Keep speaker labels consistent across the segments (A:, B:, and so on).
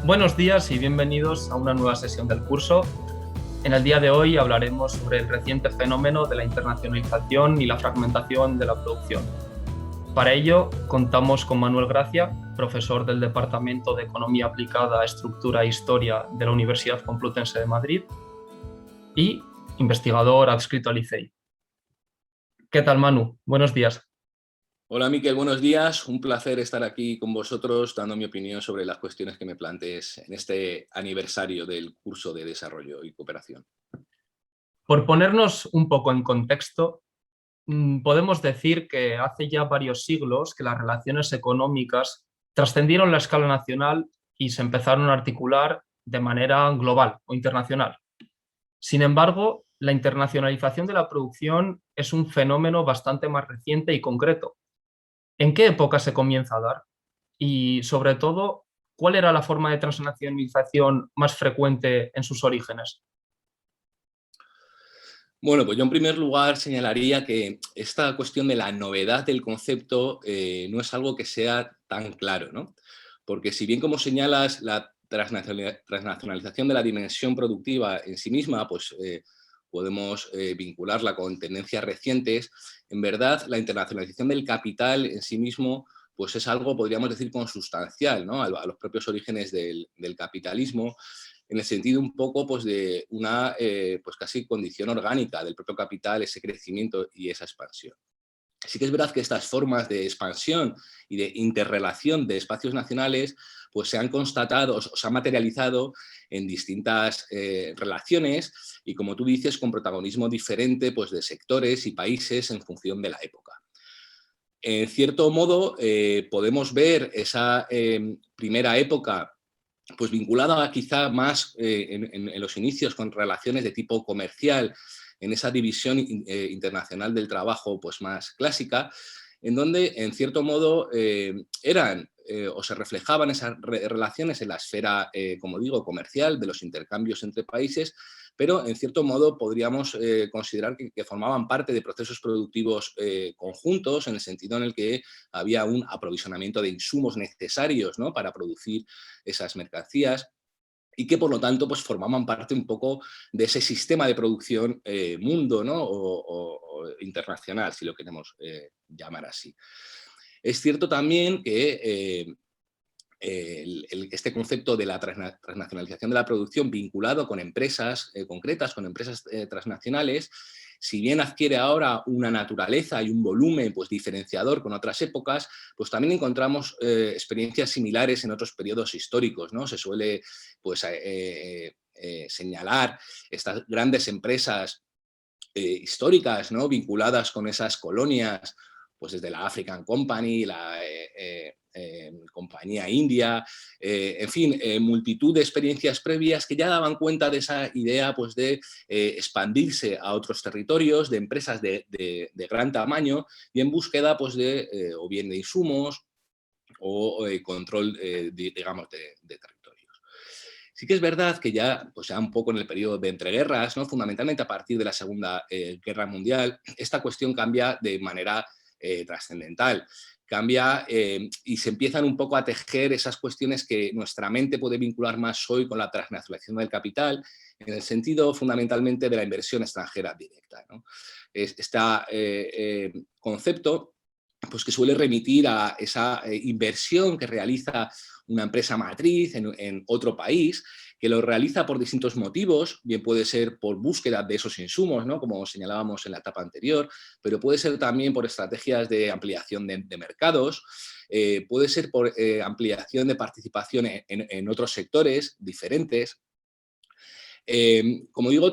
A: Buenos días y bienvenidos a una nueva sesión del curso. En el día de hoy hablaremos sobre el reciente fenómeno de la internacionalización y la fragmentación de la producción. Para ello, contamos con Manuel Gracia, profesor del Departamento de Economía Aplicada, Estructura e Historia de la Universidad Complutense de Madrid y investigador adscrito al ICEI. ¿Qué tal, Manu? Buenos días.
B: Hola Miquel, buenos días. Un placer estar aquí con vosotros dando mi opinión sobre las cuestiones que me plantees en este aniversario del curso de Desarrollo y Cooperación.
A: Por ponernos un poco en contexto, podemos decir que hace ya varios siglos que las relaciones económicas trascendieron la escala nacional y se empezaron a articular de manera global o internacional. Sin embargo, la internacionalización de la producción es un fenómeno bastante más reciente y concreto. ¿En qué época se comienza a dar? Y, sobre todo, ¿cuál era la forma de transnacionalización más frecuente en sus orígenes?
B: Bueno, pues yo en primer lugar señalaría que esta cuestión de la novedad del concepto no es algo que sea tan claro, ¿no? Porque si bien, como señalas, la transnacionalización de la dimensión productiva en sí misma, pues podemos vincularla con tendencias recientes, en verdad la internacionalización del capital en sí mismo pues es algo, podríamos decir, consustancial, ¿no? A los propios orígenes del capitalismo, en el sentido un poco pues, de una pues casi condición orgánica del propio capital, ese crecimiento y esa expansión. Sí que es verdad que estas formas de expansión y de interrelación de espacios nacionales pues se han constatado, o se han materializado en distintas relaciones y, como tú dices, con protagonismo diferente pues, de sectores y países en función de la época. En cierto modo, podemos ver esa primera época pues vinculada quizá más en los inicios con relaciones de tipo comercial, en esa división internacional del trabajo pues más clásica, en donde en cierto modo eran o se reflejaban esas relaciones en la esfera, como digo, comercial, de los intercambios entre países, pero en cierto modo podríamos considerar que formaban parte de procesos productivos conjuntos, en el sentido en el que había un aprovisionamiento de insumos necesarios, ¿no?, para producir esas mercancías, y que por lo tanto pues formaban parte un poco de ese sistema de producción mundo, ¿no?, o internacional, si lo queremos llamar así. Es cierto también que este concepto de la transnacionalización de la producción vinculado con empresas concretas, con empresas transnacionales, si bien adquiere ahora una naturaleza y un volumen pues, diferenciador con otras épocas, pues también encontramos experiencias similares en otros periodos históricos, ¿no? Se suele pues, señalar estas grandes empresas históricas, ¿no?, vinculadas con esas colonias, pues desde la African Company, la Compañía India, en fin, multitud de experiencias previas que ya daban cuenta de esa idea pues, de expandirse a otros territorios, de empresas de gran tamaño y en búsqueda pues, de o bien de insumos o control, digamos, de territorios. Sí que es verdad que ya, pues ya un poco en el periodo de entreguerras, ¿no?, fundamentalmente a partir de la Segunda Guerra Mundial, esta cuestión cambia de manera trascendental. Cambia y se empiezan un poco a tejer esas cuestiones que nuestra mente puede vincular más hoy con la transnacionalización del capital, en el sentido fundamentalmente de la inversión extranjera directa, ¿no? Este concepto pues que suele remitir a esa inversión que realiza una empresa matriz en otro país, que lo realiza por distintos motivos, bien puede ser por búsqueda de esos insumos, ¿no?, como señalábamos en la etapa anterior, pero puede ser también por estrategias de ampliación de mercados, puede ser por ampliación de participación en otros sectores diferentes. Como digo,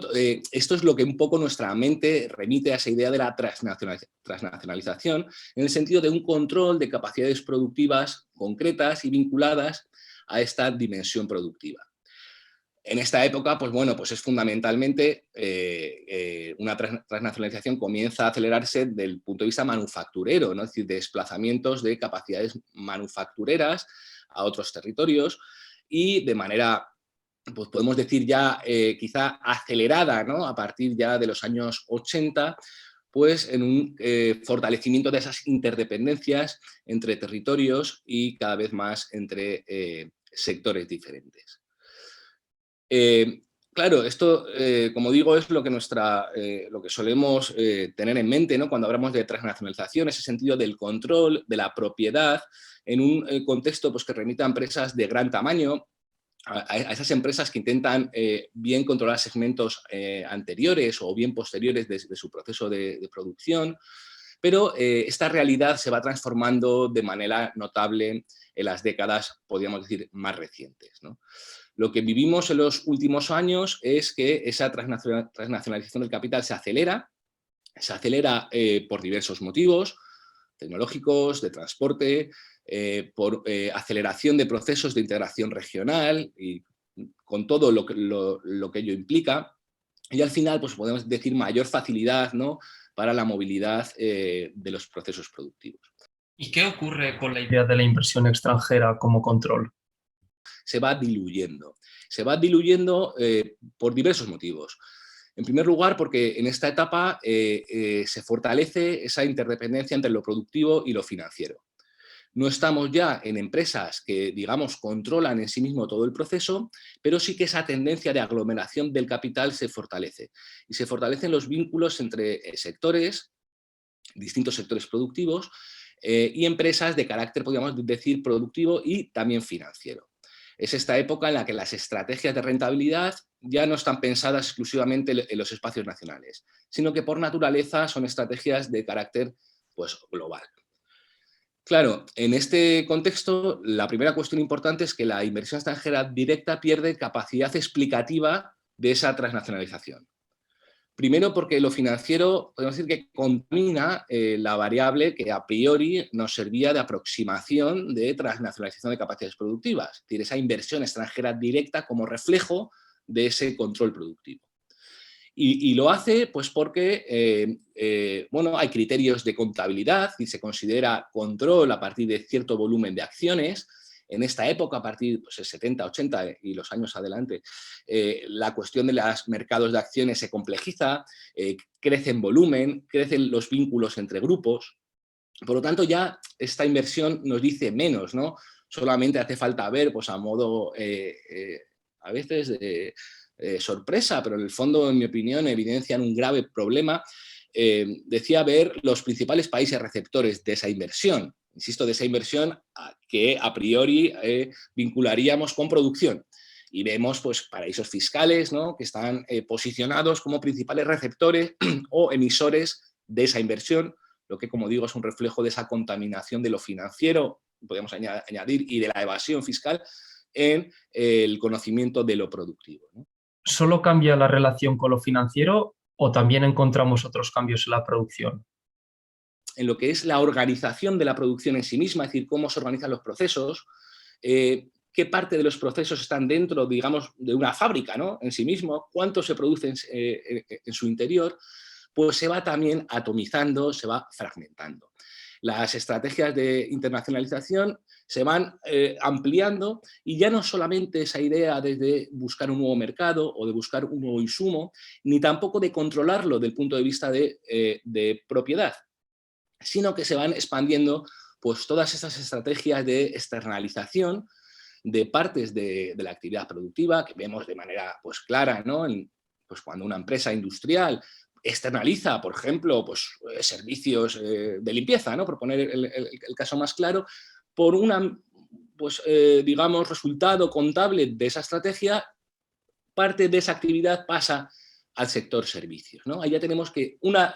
B: esto es lo que un poco nuestra mente remite a esa idea de la transnacionalización, en el sentido de un control de capacidades productivas concretas y vinculadas a esta dimensión productiva. En esta época, pues bueno, pues es fundamentalmente una transnacionalización comienza a acelerarse desde el punto de vista manufacturero, ¿no?, es decir, de desplazamientos de capacidades manufactureras a otros territorios y de manera, pues podemos decir ya quizá acelerada, ¿no?, a partir ya de los años 80, pues en un fortalecimiento de esas interdependencias entre territorios y cada vez más entre sectores diferentes. Claro, esto, como digo, es lo que, lo que solemos tener en mente, ¿no?, cuando hablamos de transnacionalización, ese sentido del control, de la propiedad, en un contexto pues, que remita a empresas de gran tamaño, a esas empresas que intentan bien controlar segmentos anteriores o bien posteriores de su proceso de producción, pero esta realidad se va transformando de manera notable en las décadas, podríamos decir, más recientes, ¿no? Lo que vivimos en los últimos años es que esa transnacionalización del capital se acelera por diversos motivos, tecnológicos, de transporte, por aceleración de procesos de integración regional y con todo lo que ello implica. Y al final, pues podemos decir mayor facilidad, ¿no?, para la movilidad de los procesos productivos.
A: ¿Y qué ocurre con la idea de la inversión extranjera como control?
B: Se va diluyendo. Se va diluyendo por diversos motivos. En primer lugar, porque en esta etapa se fortalece esa interdependencia entre lo productivo y lo financiero. No estamos ya en empresas que, digamos, controlan en sí mismo todo el proceso, pero sí que esa tendencia de aglomeración del capital se fortalece. Y se fortalecen los vínculos entre sectores, distintos sectores productivos, y empresas de carácter, podríamos decir, productivo y también financiero. Es esta época en la que las estrategias de rentabilidad ya no están pensadas exclusivamente en los espacios nacionales, sino que por naturaleza son estrategias de carácter pues, global. Claro, en este contexto, la primera cuestión importante es que la inversión extranjera directa pierde capacidad explicativa de esa transnacionalización. Primero porque lo financiero, podemos decir que contamina la variable que a priori nos servía de aproximación de transnacionalización de capacidades productivas, es decir, esa inversión extranjera directa como reflejo de ese control productivo. Y lo hace pues porque bueno, hay criterios de contabilidad y se considera control a partir de cierto volumen de acciones. En esta época, a partir pues, de 70, 80 y los años adelante, la cuestión de los mercados de acciones se complejiza, crece en volumen, crecen los vínculos entre grupos. Por lo tanto, ya esta inversión nos dice menos, ¿no? Solamente hace falta ver, pues a modo, a veces, de sorpresa, pero en el fondo, en mi opinión, evidencian un grave problema. Decía ver los principales países receptores de esa inversión. Insisto, de esa inversión que a priori vincularíamos con producción. Y vemos pues, paraísos fiscales, ¿no?, que están posicionados como principales receptores o emisores de esa inversión, lo que, como digo, es un reflejo de esa contaminación de lo financiero, podemos añadir, y de la evasión fiscal en el conocimiento de lo productivo, ¿no?
A: ¿Solo cambia la relación con lo financiero o también encontramos otros cambios en la producción?
B: En lo que es la organización de la producción en sí misma, es decir, cómo se organizan los procesos, qué parte de los procesos están dentro, digamos, de una fábrica, ¿no?, en sí mismo, cuánto se produce en su interior, pues se va también atomizando, se va fragmentando. Las estrategias de internacionalización se van ampliando y ya no solamente esa idea de buscar un nuevo mercado o de buscar un nuevo insumo, ni tampoco de controlarlo desde el punto de vista de propiedad, sino que se van expandiendo pues, todas estas estrategias de externalización de partes de la actividad productiva que vemos de manera pues, clara, ¿no?, pues, cuando una empresa industrial externaliza, por ejemplo, pues, servicios de limpieza, ¿no?, por poner el caso más claro, por una, pues, digamos, resultado contable de esa estrategia, parte de esa actividad pasa al sector servicios, ¿no? Ahí ya tenemos que una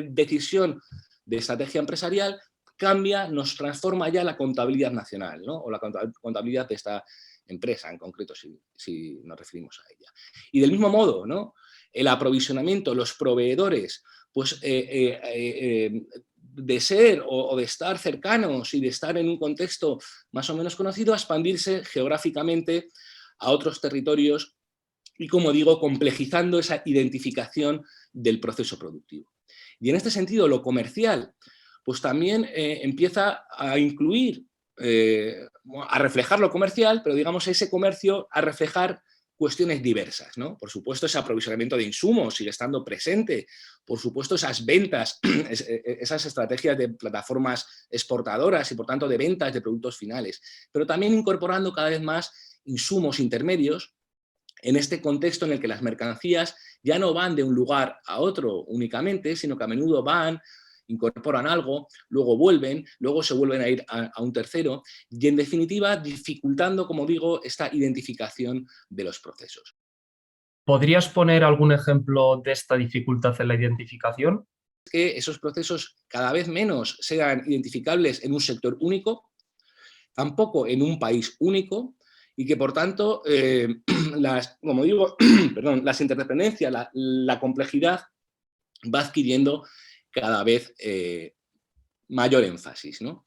B: decisión de estrategia empresarial cambia, nos transforma ya la contabilidad nacional, ¿no?, o la contabilidad de esta empresa en concreto, si nos referimos a ella. Y del mismo modo, ¿no?, el aprovisionamiento, los proveedores, pues de ser o de estar cercanos y de estar en un contexto más o menos conocido, a expandirse geográficamente a otros territorios y, como digo, complejizando esa identificación del proceso productivo. Y en este sentido, lo comercial, pues también empieza a incluir, a reflejar lo comercial, pero digamos ese comercio a reflejar cuestiones diversas, ¿no? Por supuesto, ese aprovisionamiento de insumos sigue estando presente, por supuesto, esas ventas, esas estrategias de plataformas exportadoras y, por tanto, de ventas de productos finales, pero también incorporando cada vez más insumos intermedios en este contexto en el que las mercancías ya no van de un lugar a otro únicamente, sino que a menudo van, incorporan algo, luego vuelven, luego se vuelven a ir a un tercero y, en definitiva, dificultando, como digo, esta identificación de los procesos.
A: ¿Podrías poner algún ejemplo de esta dificultad en la identificación?
B: Que esos procesos cada vez menos sean identificables en un sector único, tampoco en un país único, y que por tanto, como digo, perdón, las interdependencias, la complejidad va adquiriendo cada vez mayor énfasis, ¿no?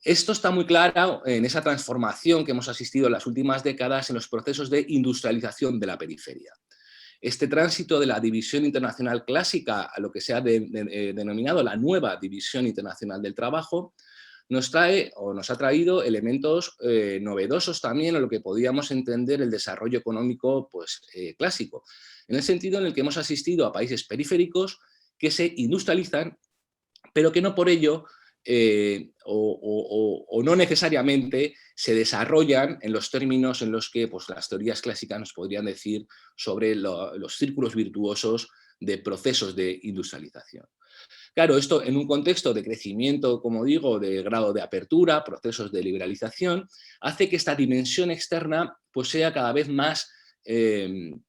B: Esto está muy claro en esa transformación que hemos asistido en las últimas décadas en los procesos de industrialización de la periferia. Este tránsito de la división internacional clásica a lo que se ha denominado la nueva división internacional del trabajo nos trae o nos ha traído elementos novedosos también en lo que podíamos entender el desarrollo económico pues, clásico, en el sentido en el que hemos asistido a países periféricos que se industrializan, pero que no por ello o no necesariamente se desarrollan en los términos en los que pues, las teorías clásicas nos podrían decir sobre los círculos virtuosos de procesos de industrialización. Claro, esto en un contexto de crecimiento, como digo, de grado de apertura, procesos de liberalización, hace que esta dimensión externa pues, sea cada vez más, en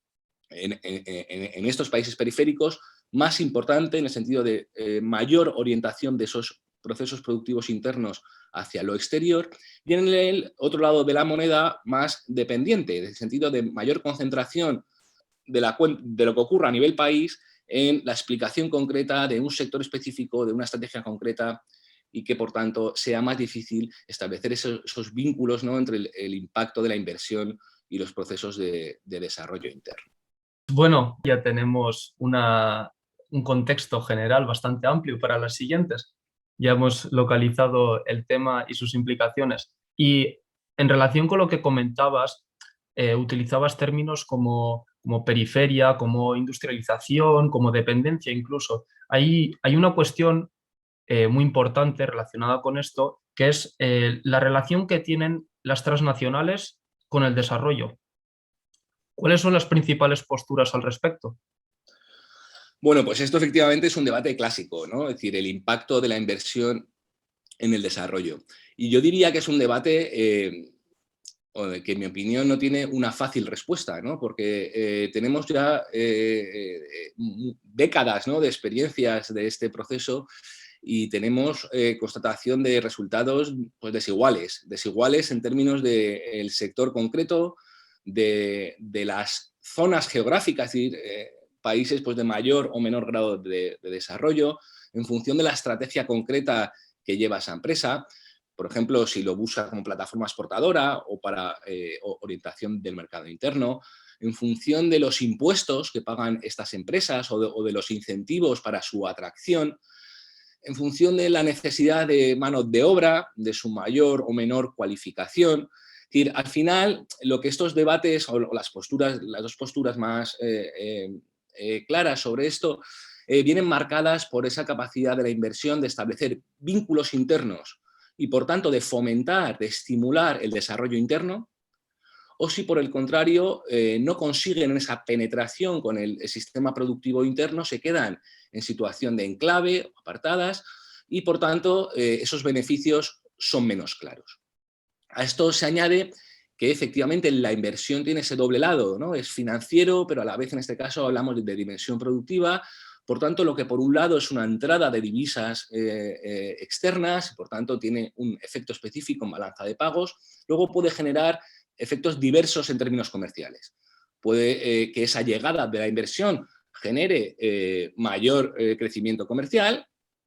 B: estos países periféricos, más importante en el sentido de mayor orientación de esos procesos productivos internos hacia lo exterior, y en el otro lado de la moneda más dependiente, en el sentido de mayor concentración de lo que ocurra a nivel país en la explicación concreta de un sector específico, de una estrategia concreta, y que por tanto sea más difícil establecer esos vínculos, ¿no?, entre el impacto de la inversión y los procesos de desarrollo interno.
A: Bueno, ya tenemos un contexto general bastante amplio para las siguientes. Ya hemos localizado el tema y sus implicaciones. Y en relación con lo que comentabas, utilizabas términos como periferia, como industrialización, como dependencia incluso. Hay una cuestión muy importante relacionada con esto, que es la relación que tienen las transnacionales con el desarrollo. ¿Cuáles son las principales posturas al respecto?
B: Bueno, pues esto efectivamente es un debate clásico, ¿no? Es decir, el impacto de la inversión en el desarrollo. Y yo diría que es un debate que en mi opinión no tiene una fácil respuesta, ¿no? Porque tenemos ya décadas, ¿no?, de experiencias de este proceso y tenemos constatación de resultados pues, desiguales en términos del sector concreto, de las zonas geográficas, es decir, países pues, de mayor o menor grado de desarrollo, en función de la estrategia concreta que lleva esa empresa. Por ejemplo, si lo busca como plataforma exportadora o para orientación del mercado interno, en función de los impuestos que pagan estas empresas o de los incentivos para su atracción, en función de la necesidad de mano de obra, de su mayor o menor cualificación. Es decir, al final, lo que estos debates o las dos posturas más claras sobre esto, vienen marcadas por esa capacidad de la inversión de establecer vínculos internos y, por tanto, de fomentar, de estimular el desarrollo interno, o si, por el contrario, no consiguen esa penetración con el sistema productivo interno, se quedan en situación de enclave, apartadas, y, por tanto, esos beneficios son menos claros. A esto se añade que efectivamente la inversión tiene ese doble lado, ¿no? Es financiero, pero a la vez en este caso hablamos de dimensión productiva. Por tanto, lo que por un lado es una entrada de divisas externas, por tanto tiene un efecto específico en balanza de pagos, luego puede generar efectos diversos en términos comerciales. Puede que esa llegada de la inversión genere mayor crecimiento comercial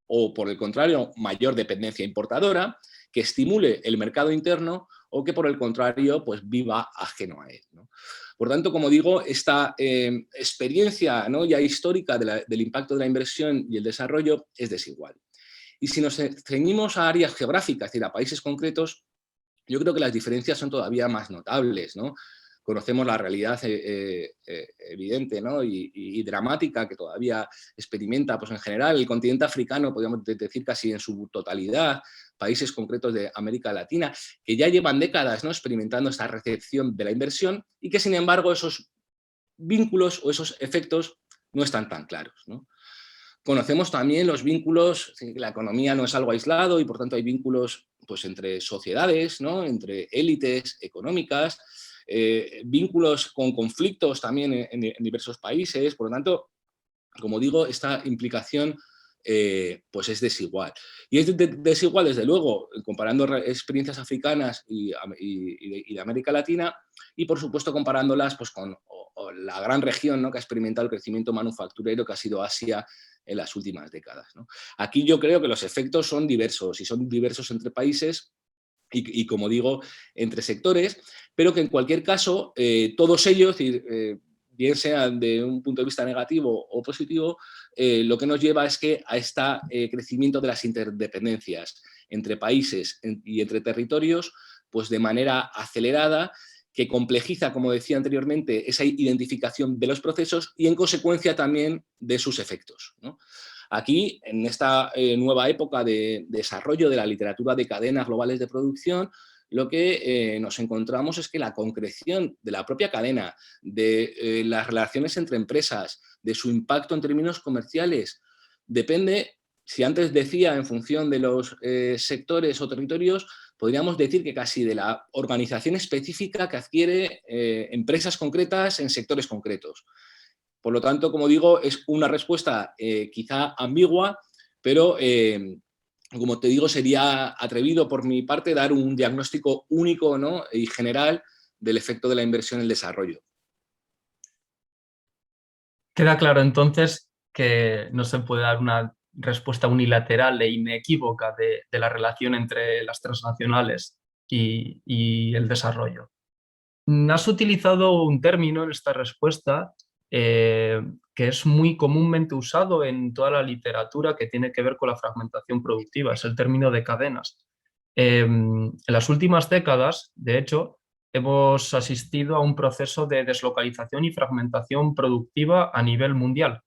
B: o, por el contrario, mayor dependencia importadora, que estimule el mercado interno o que, por el contrario, pues viva ajeno a él, ¿no? Por tanto, como digo, esta experiencia, ¿no?, ya histórica del impacto de la inversión y el desarrollo es desigual. Y si nos ceñimos a áreas geográficas, es decir, a países concretos, yo creo que las diferencias son todavía más notables, ¿no? conocemos la realidad evidente, ¿no? y dramática que todavía experimenta, pues en general, el continente africano, podríamos decir casi en su totalidad, países concretos de América Latina, que ya llevan décadas, ¿no?, experimentando esta recepción de la inversión y que, sin embargo, esos vínculos o esos efectos no están tan claros, ¿no? Conocemos también los vínculos, la economía no es algo aislado y por tanto hay vínculos, pues, entre sociedades, ¿no?, entre élites económicas, vínculos con conflictos también en diversos países. Por lo tanto, como digo, esta implicación pues es desigual. Y es desigual, desde luego, comparando experiencias africanas y de América Latina, y por supuesto comparándolas, pues, con la gran región, ¿no?, que ha experimentado el crecimiento manufacturero, que ha sido Asia en las últimas décadas, ¿no? Aquí yo creo que los efectos son diversos, y son diversos entre países y como digo, entre sectores, pero que en cualquier caso, todos ellos, bien sean de un punto de vista negativo o positivo, lo que nos lleva es que a este crecimiento de las interdependencias entre países y entre territorios, pues de manera acelerada, que complejiza, como decía anteriormente, esa identificación de los procesos y en consecuencia también de sus efectos, ¿no? Aquí, en esta nueva época de desarrollo de la literatura de cadenas globales de producción, lo que nos encontramos es que la concreción de la propia cadena, de las relaciones entre empresas, de su impacto en términos comerciales, depende, si antes decía en función de los sectores o territorios, podríamos decir que casi de la organización específica que adquiere empresas concretas en sectores concretos. Por lo tanto, como digo, es una respuesta quizá ambigua, pero como te digo, sería atrevido por mi parte dar un diagnóstico único, ¿no?, y general del efecto de la inversión en el desarrollo.
A: Queda claro entonces que no se puede dar una respuesta unilateral e inequívoca de la relación entre las transnacionales y el desarrollo. Has utilizado un término en esta respuesta que es muy comúnmente usado en toda la literatura que tiene que ver con la fragmentación productiva, es el término de cadenas. En las últimas décadas, de hecho, hemos asistido a un proceso de deslocalización y fragmentación productiva a nivel mundial.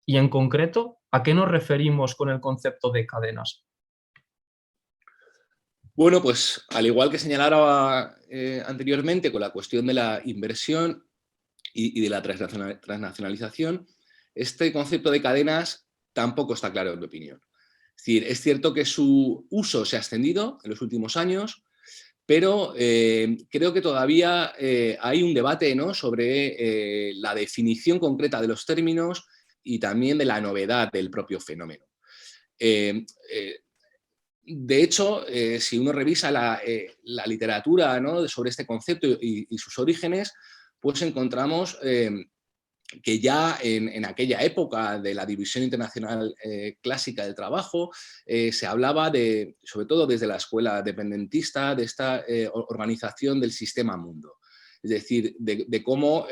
A: Y en concreto, ¿a qué nos referimos con el concepto de cadenas?
B: Bueno, pues al igual que señalaba anteriormente con la cuestión de la inversión y de la transnacionalización, este concepto de cadenas tampoco está claro en mi opinión. Es decir, es cierto que su uso se ha extendido en los últimos años, pero creo que todavía hay un debate, ¿no?, sobre la definición concreta de los términos y también de la novedad del propio fenómeno. Eh, eh, de hecho, si uno revisa la literatura, ¿no?, sobre este concepto y sus orígenes, pues encontramos que ya en aquella época de la División Internacional Clásica del Trabajo se hablaba de, sobre todo desde la escuela dependentista, de esta organización del sistema mundo. Es decir, de cómo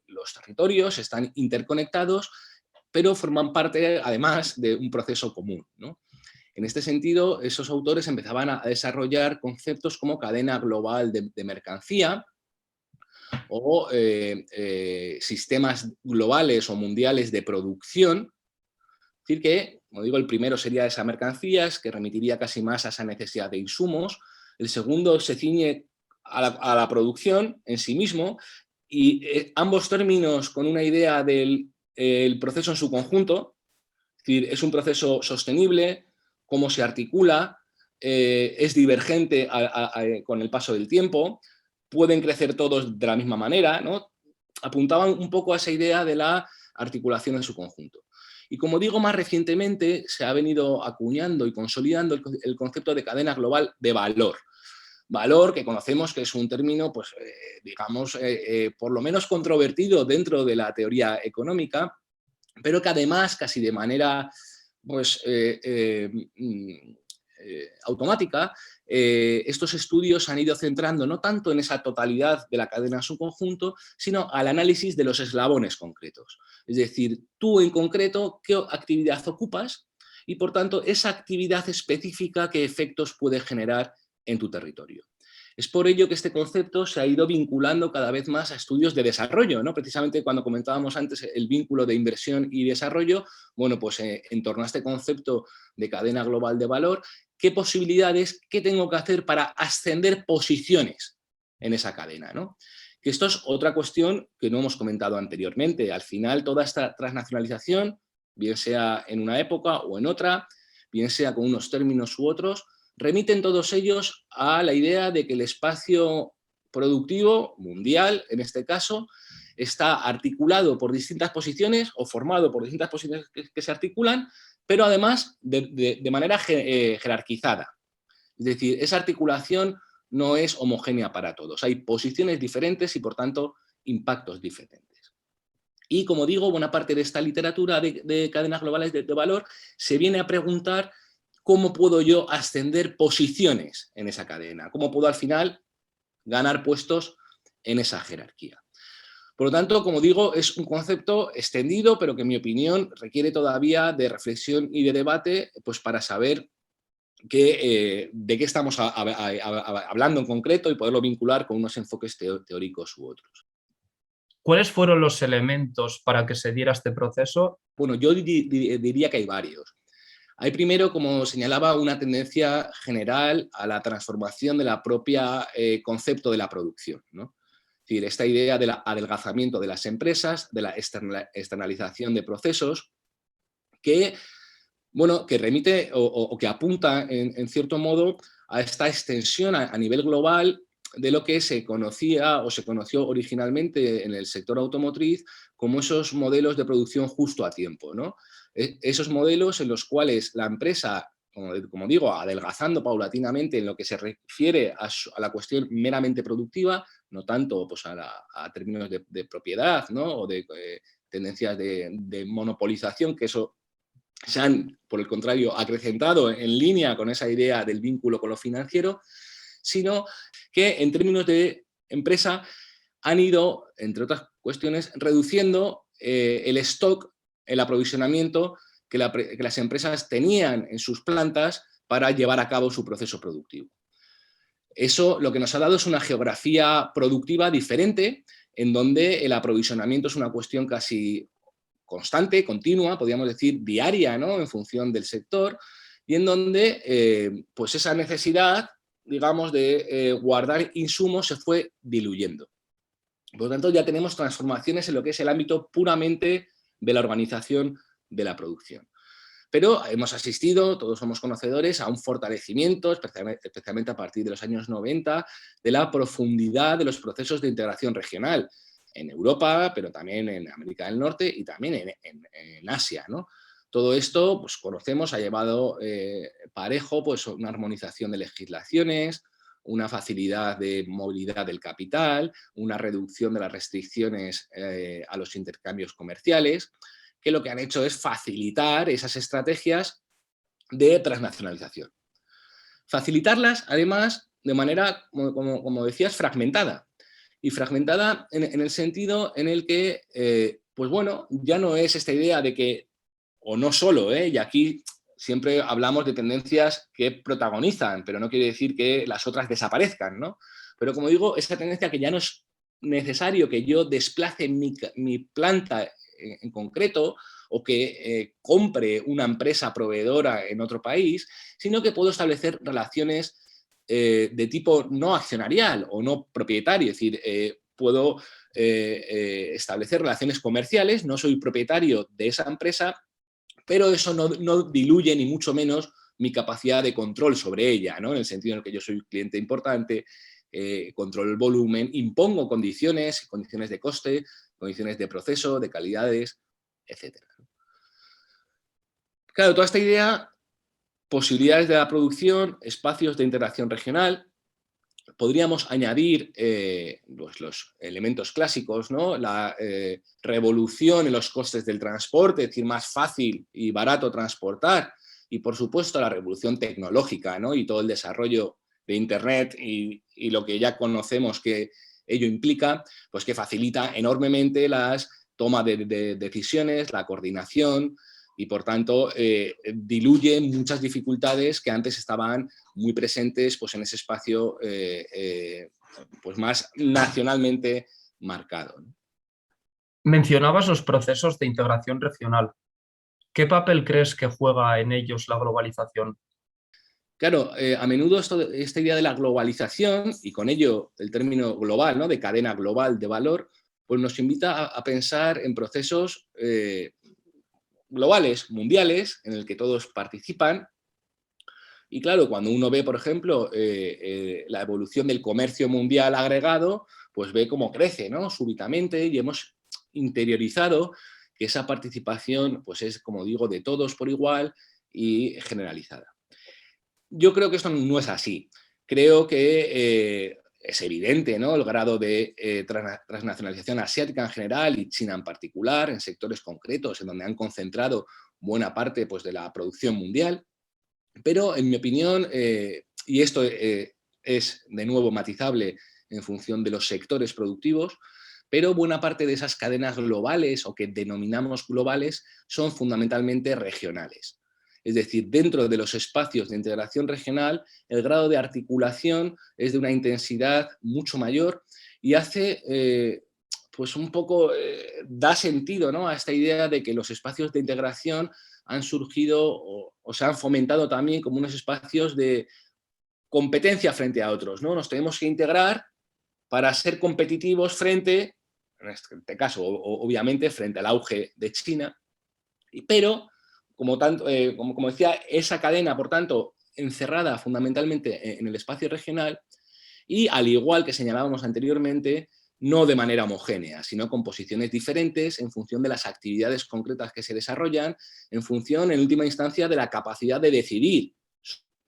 B: los territorios están interconectados, pero forman parte además de un proceso común, ¿no? En este sentido, esos autores empezaban a desarrollar conceptos como cadena global de mercancía, o sistemas globales o mundiales de producción. Es decir que, como digo, el primero sería esa mercancías, que remitiría casi más a esa necesidad de insumos. El segundo se ciñe a la producción en sí mismo, y ambos términos con una idea del el proceso en su conjunto. Es decir, es un proceso sostenible, cómo se articula, es divergente con el paso del tiempo, pueden crecer todos de la misma manera, ¿no? Apuntaban un poco a esa idea de la articulación en su conjunto. Y como digo, más recientemente se ha venido acuñando y consolidando el concepto de cadena global de valor. Valor que conocemos que es un término, pues, digamos, por lo menos controvertido dentro de la teoría económica, pero que además, casi de manera, pues, automática, estos estudios han ido centrando no tanto en esa totalidad de la cadena en su conjunto, sino al análisis de los eslabones concretos. Es decir, tú en concreto, ¿qué actividad ocupas? Y por tanto, esa actividad específica, ¿qué efectos puede generar en tu territorio? Es por ello que este concepto se ha ido vinculando cada vez más a estudios de desarrollo, ¿no? Precisamente cuando comentábamos antes el vínculo de inversión y desarrollo, bueno, pues en torno a este concepto de cadena global de valor, ¿qué posibilidades, qué tengo que hacer para ascender posiciones en esa cadena, ¿no? Que esto es otra cuestión que no hemos comentado anteriormente. Al final, toda esta transnacionalización, bien sea en una época o en otra, bien sea con unos términos u otros, remiten todos ellos a la idea de que el espacio productivo mundial, en este caso, está articulado por distintas posiciones o formado por distintas posiciones que se articulan, pero además de manera jerarquizada. Es decir, esa articulación no es homogénea para todos. Hay posiciones diferentes y, por tanto, impactos diferentes. Y, como digo, buena parte de esta literatura de cadenas globales de valor se viene a preguntar cómo puedo yo ascender posiciones en esa cadena, cómo puedo al final ganar puestos en esa jerarquía. Por lo tanto, como digo, es un concepto extendido, pero que en mi opinión requiere todavía de reflexión y de debate, pues para saber de qué estamos hablando en concreto y poderlo vincular con unos enfoques teóricos u otros.
A: ¿Cuáles fueron los elementos para que se diera este proceso?
B: Bueno, yo diría que hay varios. Hay primero, como señalaba, una tendencia general a la transformación de la propia concepto de la producción, ¿no? Es decir, esta idea del adelgazamiento de las empresas, de la externalización de procesos, que, bueno, que remite o que apunta en cierto modo a esta extensión a nivel global de lo que se conocía o se conoció originalmente en el sector automotriz como esos modelos de producción justo a tiempo, ¿no? Esos modelos en los cuales la empresa, como digo, adelgazando paulatinamente en lo que se refiere a la cuestión meramente productiva, no tanto pues, a términos de propiedad, ¿no? O de tendencias de monopolización, que eso se han, por el contrario, acrecentado en línea con esa idea del vínculo con lo financiero, sino que en términos de empresa han ido, entre otras cuestiones, reduciendo el stock, el aprovisionamiento que las empresas tenían en sus plantas para llevar a cabo su proceso productivo. Eso lo que nos ha dado es una geografía productiva diferente, en donde el aprovisionamiento es una cuestión casi constante, continua, podríamos decir diaria, ¿no? En función del sector, y en donde pues esa necesidad, digamos, de guardar insumos se fue diluyendo. Por lo tanto, ya tenemos transformaciones en lo que es el ámbito puramente de la organización de la producción. Pero hemos asistido, todos somos conocedores, a un fortalecimiento, especialmente a partir de los años 90, de la profundidad de los procesos de integración regional en Europa, pero también en América del Norte y también en Asia, ¿no? Todo esto, pues conocemos, ha llevado parejo pues, una armonización de legislaciones, una facilidad de movilidad del capital, una reducción de las restricciones a los intercambios comerciales, que lo que han hecho es facilitar esas estrategias de transnacionalización. Facilitarlas, además, de manera, como decías, fragmentada. Y fragmentada en el sentido en el que, pues bueno, ya no es esta idea de que, o no solo, y aquí siempre hablamos de tendencias que protagonizan, pero no quiere decir que las otras desaparezcan, ¿no? Pero como digo, esa tendencia que ya no es necesario que yo desplace mi planta en concreto o que compre una empresa proveedora en otro país, sino que puedo establecer relaciones de tipo no accionarial o no propietario, es decir, puedo establecer relaciones comerciales, no soy propietario de esa empresa, pero eso no diluye ni mucho menos mi capacidad de control sobre ella, ¿no? En el sentido en el que yo soy un cliente importante, controlo el volumen, impongo condiciones de coste, condiciones de proceso, de calidades, etc. Claro, toda esta idea, posibilidades de la producción, espacios de interacción regional, podríamos añadir pues los elementos clásicos, ¿no? La revolución en los costes del transporte, es decir, más fácil y barato transportar, y por supuesto la revolución tecnológica, ¿no? Y todo el desarrollo de Internet y lo que ya conocemos que ello implica, pues que facilita enormemente las tomas de decisiones, la coordinación, y por tanto diluye muchas dificultades que antes estaban muy presentes pues, en ese espacio pues más nacionalmente marcado, ¿no?
A: Mencionabas los procesos de integración regional. ¿Qué papel crees que juega en ellos la globalización?
B: Claro, a menudo esta idea de la globalización, y con ello el término global, ¿no? De cadena global de valor, pues nos invita a pensar en procesos globales, mundiales, en el que todos participan. Y claro, cuando uno ve, por ejemplo, la evolución del comercio mundial agregado, pues ve cómo crece, ¿no? Súbitamente, y hemos interiorizado que esa participación pues es, como digo, de todos por igual y generalizada. Yo creo que esto no es así. Creo que es evidente, ¿no? El grado de transnacionalización asiática en general y China en particular, en sectores concretos en donde han concentrado buena parte pues, de la producción mundial. Pero, en mi opinión, y esto es de nuevo matizable en función de los sectores productivos, pero buena parte de esas cadenas globales o que denominamos globales son fundamentalmente regionales. Es decir, dentro de los espacios de integración regional, el grado de articulación es de una intensidad mucho mayor y hace, pues un poco, da sentido, ¿no? A esta idea de que los espacios de integración han surgido o se han fomentado también como unos espacios de competencia frente a otros, ¿no? Nos tenemos que integrar para ser competitivos frente, en este caso, obviamente, frente al auge de China, pero, como decía, esa cadena, por tanto, encerrada fundamentalmente en el espacio regional y, al igual que señalábamos anteriormente, no de manera homogénea, sino con posiciones diferentes en función de las actividades concretas que se desarrollan, en función, en última instancia, de la capacidad de decidir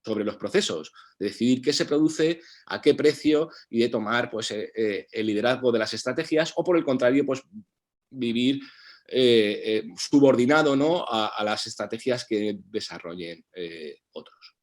B: sobre los procesos, de decidir qué se produce, a qué precio y de tomar pues, el liderazgo de las estrategias o, por el contrario, pues, vivir subordinado, ¿no? a las estrategias que desarrollen otros.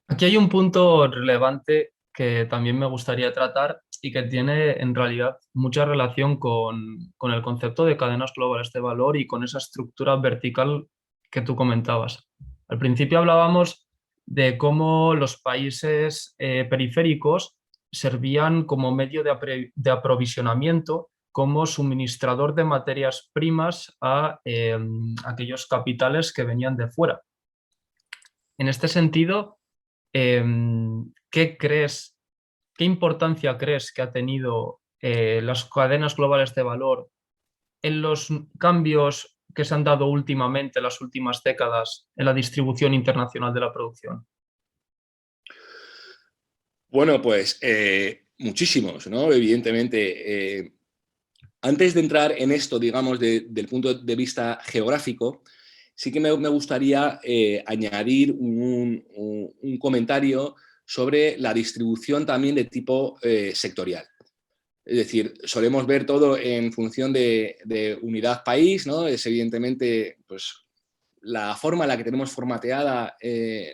A: Aquí hay un punto relevante que también me gustaría tratar y que tiene en realidad mucha relación con el concepto de cadenas globales de valor y con esa estructura vertical que tú comentabas. Al principio hablábamos de cómo los países periféricos servían como medio de aprovisionamiento, como suministrador de materias primas a aquellos capitales que venían de fuera. En este sentido, ¿qué crees, qué importancia crees que ha tenido las cadenas globales de valor en los cambios que se han dado últimamente, en las últimas décadas, en la distribución internacional de la producción?
B: Bueno, pues muchísimos, ¿no? Evidentemente. Antes de entrar en esto, digamos, del punto de vista geográfico, sí que me gustaría añadir un comentario sobre la distribución también de tipo sectorial. Es decir, solemos ver todo en función de unidad país, ¿no? Es evidentemente pues, la forma en la que tenemos formateada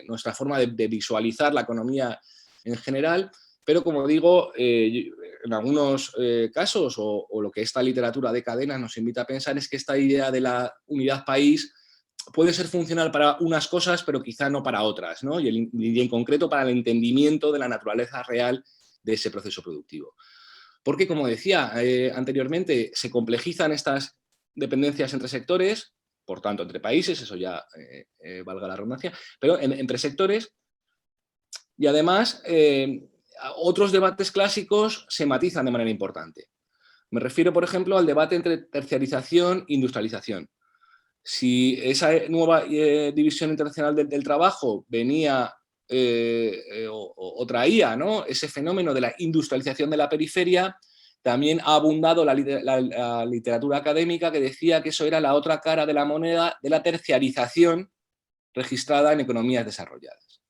B: nuestra forma de visualizar la economía en general, pero como digo, en algunos casos, o lo que esta literatura de cadenas nos invita a pensar, es que esta idea de la unidad país puede ser funcional para unas cosas, pero quizá no para otras, ¿no? Y en concreto para el entendimiento de la naturaleza real de ese proceso productivo. Porque, como decía anteriormente, se complejizan estas dependencias entre sectores, por tanto, entre países, eso ya valga la redundancia, pero entre sectores, y además otros debates clásicos se matizan de manera importante. Me refiero, por ejemplo, al debate entre terciarización e industrialización. Si esa nueva división internacional del trabajo venía o traía, ¿no? Ese fenómeno de la industrialización de la periferia, también ha abundado la literatura académica que decía que eso era la otra cara de la moneda de la terciarización registrada en economías desarrolladas.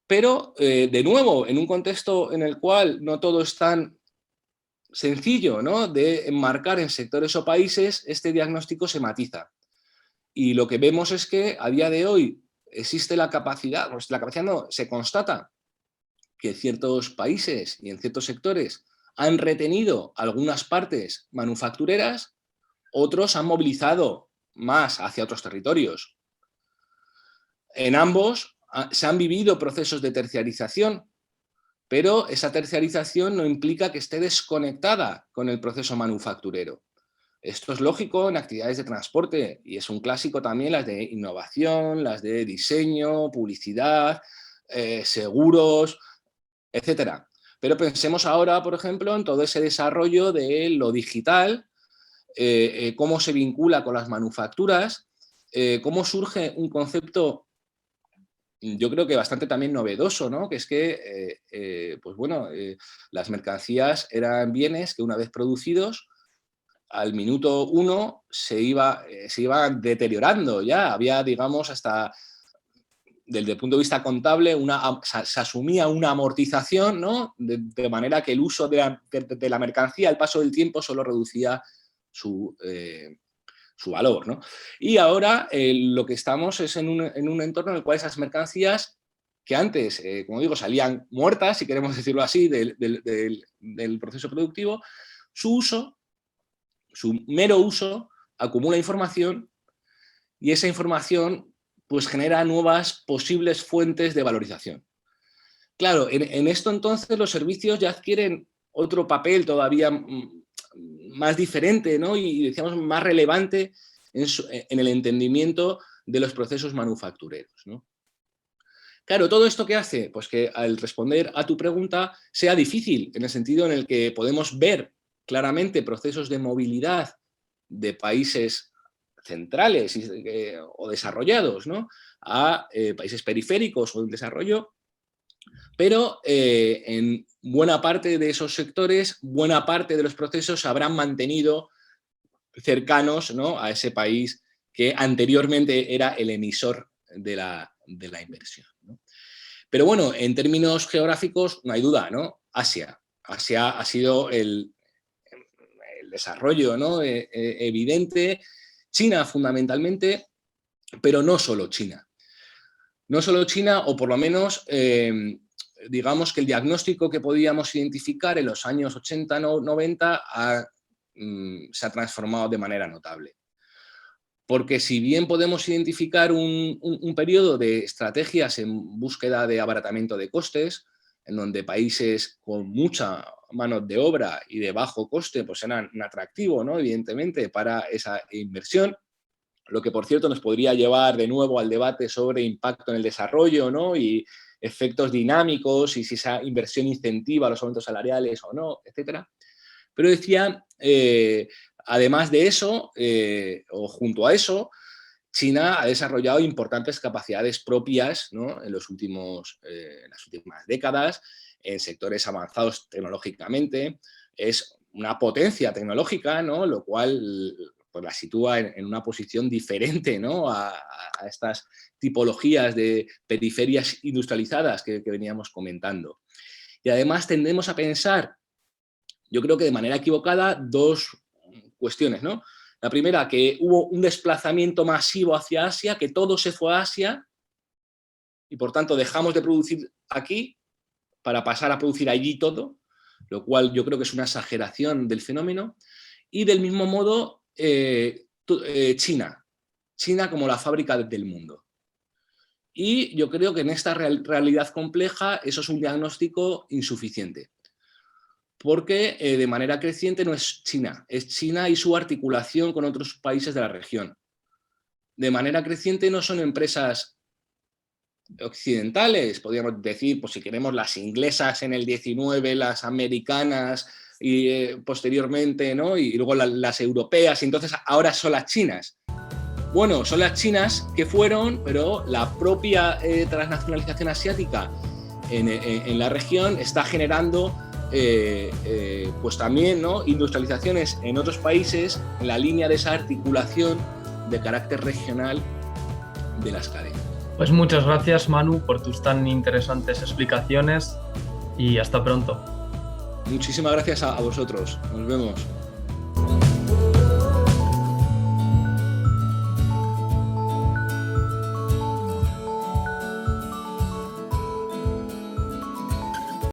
B: Pero, de nuevo, en un contexto en el cual no todo es tan sencillo, ¿no? De enmarcar en sectores o países, este diagnóstico se matiza. Y lo que vemos es que a día de hoy existe la capacidad, pues la capacidad no, se constata que ciertos países y en ciertos sectores han retenido algunas partes manufactureras, otros han movilizado más hacia otros territorios. En ambos se han vivido procesos de terciarización, pero esa terciarización no implica que esté desconectada con el proceso manufacturero. Esto es lógico en actividades de transporte y es un clásico también las de innovación, las de diseño, publicidad, seguros, etcétera. Pero pensemos ahora, por ejemplo, en todo ese desarrollo de lo digital, cómo se vincula con las manufacturas, cómo surge un concepto, yo creo que bastante también novedoso, ¿no? Que es que, pues bueno, las mercancías eran bienes que una vez producidos, al minuto 1 se iban deteriorando ya. Había, digamos, hasta desde el punto de vista contable, se asumía una amortización, ¿no? De manera que el uso de la mercancía, el paso del tiempo, solo reducía su valor, ¿no? Y ahora lo que estamos es en un entorno en el cual esas mercancías, que antes, como digo, salían muertas, si queremos decirlo así, del proceso productivo, su mero uso acumula información y esa información pues genera nuevas posibles fuentes de valorización. Claro, en esto entonces los servicios ya adquieren otro papel todavía más diferente, ¿no? Y decíamos más relevante en el entendimiento de los procesos manufactureros, ¿no? Claro, ¿todo esto qué hace? Pues que al responder a tu pregunta sea difícil, en el sentido en el que podemos ver claramente procesos de movilidad de países centrales o desarrollados, ¿no? A países periféricos o en desarrollo, pero en buena parte de esos sectores, buena parte de los procesos se habrán mantenido cercanos, ¿no? A ese país que anteriormente era el emisor de la inversión, ¿no? Pero bueno, en términos geográficos no hay duda, ¿no? Asia ha sido el desarrollo, ¿no? Evidente. China fundamentalmente, pero no solo China. No solo China, o por lo menos digamos que el diagnóstico que podíamos identificar en los años 80, 90 se ha transformado de manera notable. Porque si bien podemos identificar un periodo de estrategias en búsqueda de abaratamiento de costes, en donde países con mucha mano de obra y de bajo coste pues eran un atractivo, ¿no? Evidentemente, para esa inversión, lo que por cierto nos podría llevar de nuevo al debate sobre impacto en el desarrollo, ¿no? Y efectos dinámicos y si esa inversión incentiva los aumentos salariales o no, etcétera. Pero decía, además de eso, o junto a eso, China ha desarrollado importantes capacidades propias, ¿no? En las últimas décadas, en sectores avanzados tecnológicamente. Es una potencia tecnológica, ¿no? Lo cual pues, la sitúa en una posición diferente, ¿no? a estas tipologías de periferias industrializadas que veníamos comentando. Y además tendemos a pensar, yo creo que de manera equivocada, dos cuestiones, ¿no? La primera, que hubo un desplazamiento masivo hacia Asia, que todo se fue a Asia y por tanto dejamos de producir aquí para pasar a producir allí todo, lo cual yo creo que es una exageración del fenómeno. Y del mismo modo, China como la fábrica del mundo. Y yo creo que en esta realidad compleja eso es un diagnóstico insuficiente. Porque de manera creciente no es China y su articulación con otros países de la región. De manera creciente no son empresas occidentales, podríamos decir, pues si queremos las inglesas en el 19, las americanas y posteriormente, ¿no? Y luego las europeas, y entonces ahora son las chinas. Bueno, son las chinas que fueron, pero la propia transnacionalización asiática en la región está generando pues también, ¿no? Industrializaciones en otros países en la línea de esa articulación de carácter regional de las cadenas.
A: Pues muchas gracias, Manu, por tus tan interesantes explicaciones y hasta pronto.
B: Muchísimas gracias a vosotros. Nos vemos.